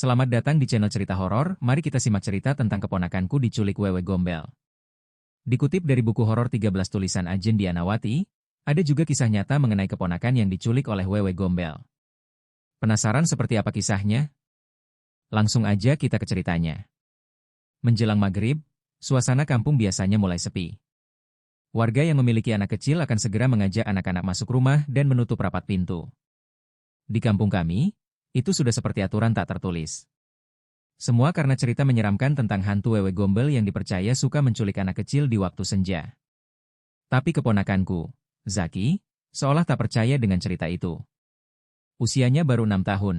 Selamat datang di channel cerita horor. Mari kita simak cerita tentang keponakanku diculik Wewe Gombel. Dikutip dari buku horor 13 tulisan Ajen Dianawati, ada juga kisah nyata mengenai keponakan yang diculik oleh Wewe Gombel. Penasaran seperti apa kisahnya? Langsung aja kita ke ceritanya. Menjelang maghrib, suasana kampung biasanya mulai sepi. Warga yang memiliki anak kecil akan segera mengajak anak-anak masuk rumah dan menutup rapat pintu. Di kampung kami, itu sudah seperti aturan tak tertulis. Semua karena cerita menyeramkan tentang hantu Wewe Gombel yang dipercaya suka menculik anak kecil di waktu senja. Tapi keponakanku, Zaki, seolah tak percaya dengan cerita itu. Usianya baru 6 tahun,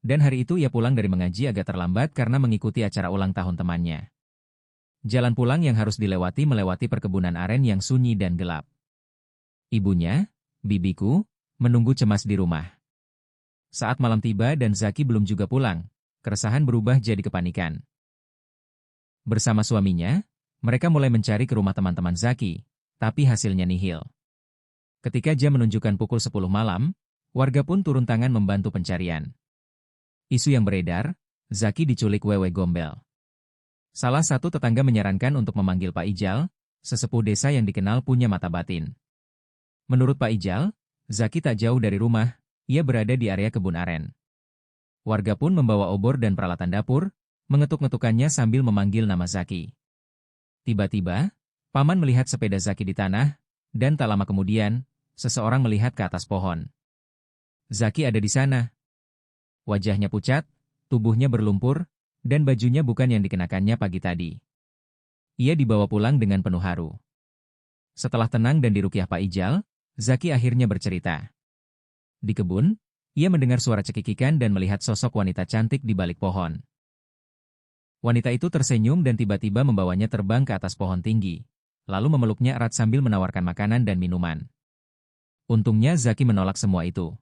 dan hari itu ia pulang dari mengaji agak terlambat karena mengikuti acara ulang tahun temannya. Jalan pulang yang harus melewati perkebunan aren yang sunyi dan gelap. Ibunya, bibiku, menunggu cemas di rumah. Saat malam tiba dan Zaki belum juga pulang, keresahan berubah jadi kepanikan. Bersama suaminya, mereka mulai mencari ke rumah teman-teman Zaki, tapi hasilnya nihil. Ketika jam menunjukkan pukul 10 malam, warga pun turun tangan membantu pencarian. Isu yang beredar, Zaki diculik Wewe Gombel. Salah satu tetangga menyarankan untuk memanggil Pak Ijal, sesepuh desa yang dikenal punya mata batin. Menurut Pak Ijal, Zaki tak jauh dari rumah, ia berada di area kebun aren. Warga pun membawa obor dan peralatan dapur, mengetuk-ngetukannya sambil memanggil nama Zaki. Tiba-tiba, paman melihat sepeda Zaki di tanah, dan tak lama kemudian, seseorang melihat ke atas pohon. Zaki ada di sana. Wajahnya pucat, tubuhnya berlumpur, dan bajunya bukan yang dikenakannya pagi tadi. Ia dibawa pulang dengan penuh haru. Setelah tenang dan diruqyah Pak Ijal, Zaki akhirnya bercerita. Di kebun, ia mendengar suara cekikikan dan melihat sosok wanita cantik di balik pohon. Wanita itu tersenyum dan tiba-tiba membawanya terbang ke atas pohon tinggi, lalu memeluknya erat sambil menawarkan makanan dan minuman. Untungnya Zaki menolak semua itu.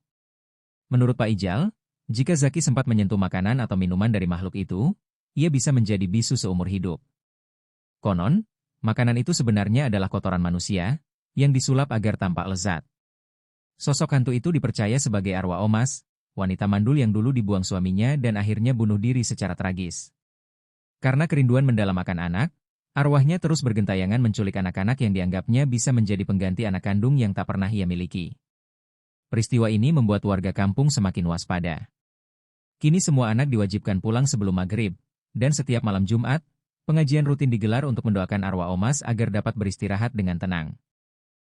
Menurut Pak Ijal, jika Zaki sempat menyentuh makanan atau minuman dari makhluk itu, ia bisa menjadi bisu seumur hidup. Konon, makanan itu sebenarnya adalah kotoran manusia, yang disulap agar tampak lezat. Sosok hantu itu dipercaya sebagai arwah Omas, wanita mandul yang dulu dibuang suaminya dan akhirnya bunuh diri secara tragis. Karena kerinduan mendalam akan anak, arwahnya terus bergentayangan menculik anak-anak yang dianggapnya bisa menjadi pengganti anak kandung yang tak pernah ia miliki. Peristiwa ini membuat warga kampung semakin waspada. Kini semua anak diwajibkan pulang sebelum maghrib, dan setiap malam Jumat, pengajian rutin digelar untuk mendoakan arwah Omas agar dapat beristirahat dengan tenang.